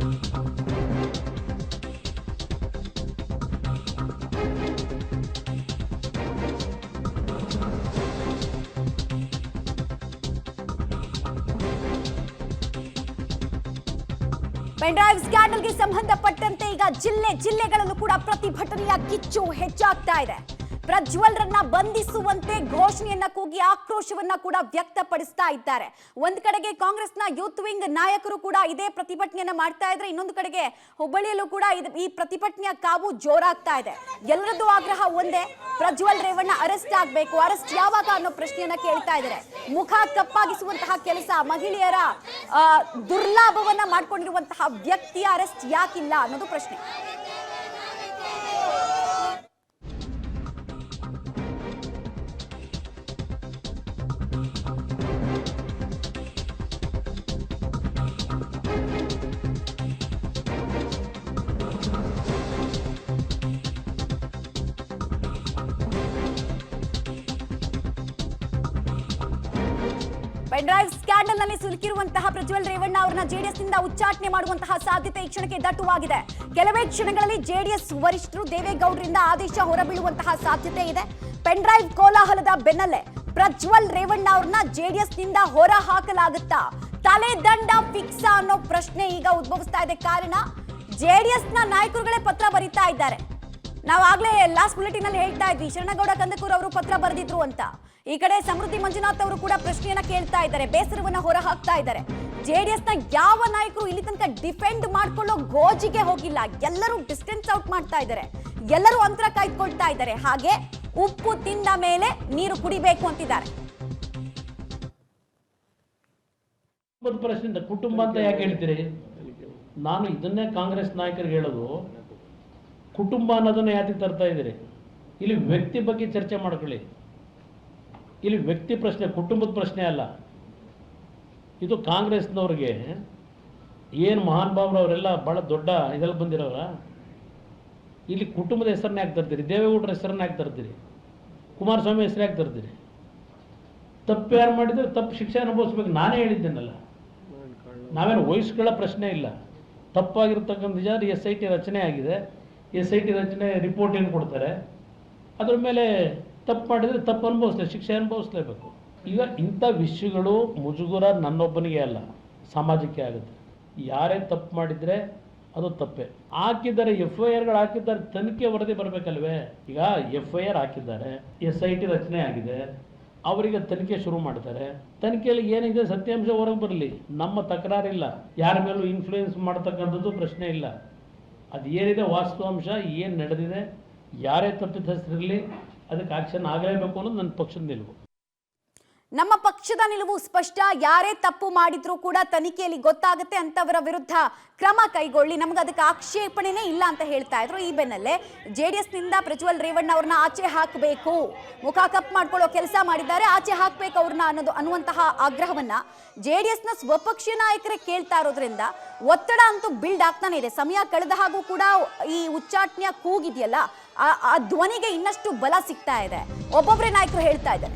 Pen drive ಸ್ಕ್ಯಾಂಡಲ್ಗೆ ಸಂಬಂಧಪಟ್ಟಂತೆ ಈಗ ಜಿಲ್ಲೆಗಳಲ್ಲೂ ಕೂಡ ಪ್ರತಿಭಟನೆಯ ಕಿಚ್ಚು ಹೆಚ್ಚಾಗ್ತಾ ಇದೆ. ಪ್ರಜ್ವಲ್ರನ್ನ ಬಂಧಿಸುವಂತೆ ಘೋಷಣೆಯನ್ನ ಕೂಗಿ ಆಕ್ರೋಶವನ್ನ ಕೂಡ ವ್ಯಕ್ತಪಡಿಸ್ತಾ ಇದ್ದಾರೆ. ಒಂದ್ ಕಡೆಗೆ ಕಾಂಗ್ರೆಸ್ನ ಯೂತ್ ವಿಂಗ್ ನಾಯಕರು ಕೂಡ ಇದೇ ಪ್ರತಿಭಟನೆಯನ್ನ ಮಾಡ್ತಾ ಇದ್ರೆ, ಇನ್ನೊಂದು ಕಡೆಗೆ ಹುಬ್ಬಳ್ಳಿಯಲ್ಲೂ ಕೂಡ ಈ ಪ್ರತಿಭಟನೆಯ ಕಾವು ಜೋರಾಗ್ತಾ ಇದೆ. ಎಲ್ಲರದ್ದು ಆಗ್ರಹ ಒಂದೇ, ಪ್ರಜ್ವಲ್ ರೇವಣ್ಣ ಅರೆಸ್ಟ್ ಆಗ್ಬೇಕು. ಅರೆಸ್ಟ್ ಯಾವಾಗ ಅನ್ನೋ ಪ್ರಶ್ನೆಯನ್ನ ಕೇಳ್ತಾ ಇದ್ದಾರೆ. ಮುಖ ಕಪ್ಪಾಗಿಸುವಂತಹ ಕೆಲಸ, ಮಹಿಳೆಯರ ದುರ್ಲಾಭವನ್ನ ಮಾಡ್ಕೊಂಡಿರುವಂತಹ ವ್ಯಕ್ತಿಯ ಅರೆಸ್ಟ್ ಯಾಕಿಲ್ಲ ಅನ್ನೋದು ಪ್ರಶ್ನೆ. ಪೆನ್ ಡ್ರೈವ್ ಸ್ಕ್ಯಾಂಡಲ್ ನಲ್ಲಿ ಸಿಲುಕಿರುವಂತಹ ಪ್ರಜ್ವಲ್ ರೇವಣ್ಣ ಅವರನ್ನ ಜೆಡಿಎಸ್ ನಿಂದ ಉಚ್ಚಾಟನೆ ಮಾಡುವಂತಹ ಸಾಧ್ಯತೆ ಈ ಕ್ಷಣಕ್ಕೆ ದಟ್ಟವಾಗಿದೆ. ಕೆಲವೇ ಕ್ಷಣಗಳಲ್ಲಿ ಜೆಡಿಎಸ್ ವರಿಷ್ಠರು ದೇವೇಗೌಡರಿಂದ ಆದೇಶ ಹೊರಬೀಳುವಂತಹ ಸಾಧ್ಯತೆ ಇದೆ. ಪೆನ್ ಡ್ರೈವ್ ಕೋಲಾಹಲದ ಬೆನ್ನಲ್ಲೇ ಪ್ರಜ್ವಲ್ ರೇವಣ್ಣ ಅವರನ್ನ ಜೆಡಿಎಸ್ ನಿಂದ ಹೊರ ಹಾಕಲಾಗುತ್ತಾ, ತಲೆದಂಡ ಫಿಕ್ಸ್ ಅನ್ನೋ ಪ್ರಶ್ನೆ ಈಗ ಉದ್ಭವಿಸ್ತಾ ಇದೆ. ಕಾರಣ ಜೆಡಿಎಸ್ ನ ನಾಯಕರುಗಳೇ ಪತ್ರ ಬರೀತಾ ಇದ್ದಾರೆ. ನಾವಾಗ್ಲೇ ಲಾಸ್ಟ್ ಬುಲೆಟಿನ್ ಅಲ್ಲಿ ಹೇಳ್ತಾ ಇದ್ವಿ, ಶರಣಗೌಡ ಕಂದಕೂರ್ ಅವರು ಪತ್ರ ಬರೆದಿದ್ರು ಅಂತ. ಈ ಕಡೆ ಸಮೃದ್ಧಿ ಮಂಜುನಾಥ್ ಅವರು ಕೂಡ ಪ್ರಶ್ನೆಯನ್ನ ಕೇಳ್ತಾ ಇದ್ದಾರೆ, ಬೇಸರವನ್ನ ಹೊರ ಹಾಕ್ತಾ ಇದ್ದಾರೆ. ಜೆಡಿಎಸ್ ನ ಯಾವ ನಾಯಕರು ಇಲ್ಲಿ ತನಕ ಡಿಫೆಂಡ್ ಮಾಡ್ಕೊಳ್ಳೋ ಗೋಜಿಗೆ ಹೋಗಿಲ್ಲ. ಎಲ್ಲರೂ ಡಿಸ್ಟೆನ್ಸ್ ಔಟ್ ಮಾಡ್ತಾ ಇದ್ದಾರೆ, ಎಲ್ಲರೂ ಅಂತರ ಕಾಯ್ದುಕೊಳ್ತಾ ಇದ್ದಾರೆ. ಹಾಗೆ ಉಪ್ಪು ತಿಂದ ಮೇಲೆ ನೀರು ಕುಡಿಬೇಕು ಅಂತಿದ್ದಾರೆ. ಪ್ರಶ್ನೆ ಕುಟುಂಬ ಅಂತ ಯಾಕೆ ಹೇಳ್ತೀರಿ? ನಾನು ಇದನ್ನೇ ಕಾಂಗ್ರೆಸ್ ನಾಯಕರಿಗೆ ಹೇಳೋದು, ಕುಟುಂಬ ಅನ್ನೋದನ್ನ ಯಾಕೆ ತರ್ತಾ ಇದ್ದೀರಿ? ಇಲ್ಲಿ ವ್ಯಕ್ತಿ ಬಗ್ಗೆ ಚರ್ಚೆ ಮಾಡ್ಕೊಳ್ಳಿ. ಇಲ್ಲಿ ವ್ಯಕ್ತಿ ಪ್ರಶ್ನೆ, ಕುಟುಂಬದ ಪ್ರಶ್ನೆ ಅಲ್ಲ. ಇದು ಕಾಂಗ್ರೆಸ್ನವ್ರಿಗೆ ಏನು ಮಹಾನ್ ಭಾವರು ಅವರೆಲ್ಲ ಭಾಳ ದೊಡ್ಡ ಇದರಲ್ಲಿ ಬಂದಿರೋರ. ಇಲ್ಲಿ ಕುಟುಂಬದ ಹೆಸರನ್ನ ಯಾಕೆ ತರ್ತೀರಿ? ದೇವೇಗೌಡರ ಹೆಸರನ್ನ ಯಾಕೆ ತರ್ತೀರಿ? ಕುಮಾರಸ್ವಾಮಿ ಹೆಸರು ಯಾಕೆ ತರ್ತೀರಿ? ತಪ್ಪು ಯಾರು ಮಾಡಿದರೆ ತಪ್ಪು ಶಿಕ್ಷೆ ಅನುಭವಿಸ್ಬೇಕು. ನಾನೇ ಹೇಳಿದ್ದೇನಲ್ಲ, ನಾವೇನು ವಹಿಸ್ಕೊಳ್ಳೋ ಪ್ರಶ್ನೆ ಇಲ್ಲ. ತಪ್ಪಾಗಿರ್ತಕ್ಕಂಥ ನಿಜ SIT ರಚನೆ ಆಗಿದೆ. SIT ರಚನೆ ರಿಪೋರ್ಟ್ ಏನು ಕೊಡ್ತಾರೆ, ಅದ್ರ ಮೇಲೆ ತಪ್ಪು ಮಾಡಿದರೆ ತಪ್ಪು ಅನುಭವಿಸ್ಲೇ, ಶಿಕ್ಷೆ ಅನುಭವಿಸ್ಲೇಬೇಕು. ಈಗ ಇಂಥ ವಿಷಯಗಳು ಮುಜುಗುರ ನನ್ನೊಬ್ಬನಿಗೆ ಅಲ್ಲ, ಸಮಾಜಕ್ಕೆ ಆಗುತ್ತೆ. ಯಾರೇ ತಪ್ಪು ಮಾಡಿದರೆ ಅದು ತಪ್ಪೇ. ಹಾಕಿದ್ದಾರೆ, FIRಗಳು ಹಾಕಿದ್ದಾರೆ, ತನಿಖೆ ವರದಿ ಬರಬೇಕಲ್ವೇ? ಈಗ FIR ಹಾಕಿದ್ದಾರೆ, SIT ರಚನೆ ಆಗಿದೆ, ಅವರಿಗೆ ತನಿಖೆ ಶುರು ಮಾಡ್ತಾರೆ. ತನಿಖೆಯಲ್ಲಿ ಏನಿದೆ ಸತ್ಯಾಂಶ ಹೊರಗೆ ಬರಲಿ, ನಮ್ಮ ತಕರಾರಿಲ್ಲ. ಯಾರ ಮೇಲೂ ಇನ್ಫ್ಲೂಯೆನ್ಸ್ ಮಾಡ್ತಕ್ಕಂಥದ್ದು ಪ್ರಶ್ನೆ ಇಲ್ಲ. ಅದು ಏನಿದೆ ವಾಸ್ತವಾಂಶ, ಏನು ನಡೆದಿದೆ, ಯಾರೇ ತಪ್ಪಿತಸ್ಥರಿರಲಿ ಅದಕ್ಕೆ ಆಕ್ಷನ್ ಆಗಲೇಬೇಕು ಅನ್ನೋದು ನನ್ನ ಪಕ್ಷದ ನಿಲುವು. ನಮ್ಮ ಪಕ್ಷದ ನಿಲುವು ಸ್ಪಷ್ಟ. ಯಾರೇ ತಪ್ಪು ಮಾಡಿದ್ರೂ ಕೂಡ ತನಿಖೆಯಲ್ಲಿ ಗೊತ್ತಾಗುತ್ತೆ, ಅಂತವರ ವಿರುದ್ಧ ಕ್ರಮ ಕೈಗೊಳ್ಳಿ, ನಮ್ಗೆ ಅದಕ್ಕೆ ಆಕ್ಷೇಪಣೆನೇ ಇಲ್ಲ ಅಂತ ಹೇಳ್ತಾ ಇದ್ರು. ಈ ಬೆನ್ನಲ್ಲೇ ಜೆಡಿಎಸ್ ನಿಂದ ಪ್ರಜ್ವಲ್ ರೇವಣ್ಣ ಅವ್ರನ್ನ ಆಚೆ ಹಾಕಬೇಕು, ಮುಖ ಕಪ್ ಮಾಡ್ಕೊಳ್ಳೋ ಕೆಲಸ ಮಾಡಿದ್ದಾರೆ, ಆಚೆ ಹಾಕ್ಬೇಕು ಅವ್ರನ್ನ ಅನ್ನುವಂತಹ ಆಗ್ರಹವನ್ನ ಜೆಡಿಎಸ್ ನ ಸ್ವಪಕ್ಷೀಯ ನಾಯಕರೇ ಕೇಳ್ತಾ ಇರೋದ್ರಿಂದ ಒತ್ತಡ ಅಂತೂ ಬಿಲ್ಡ್ ಆಗ್ತಾನೆ ಇದೆ. ಸಮಯ ಕಳೆದ ಹಾಗೂ ಕೂಡ ಈ ಉಚ್ಚಾಟನೆಯ ಕೂಗಿದೆಯಲ್ಲ, ಆ ಧ್ವನಿಗೆ ಇನ್ನಷ್ಟು ಬಲ ಸಿಗ್ತಾ ಇದೆ. ಒಬ್ಬೊಬ್ಬರೇ ನಾಯಕರು ಹೇಳ್ತಾ ಇದ್ದಾರೆ,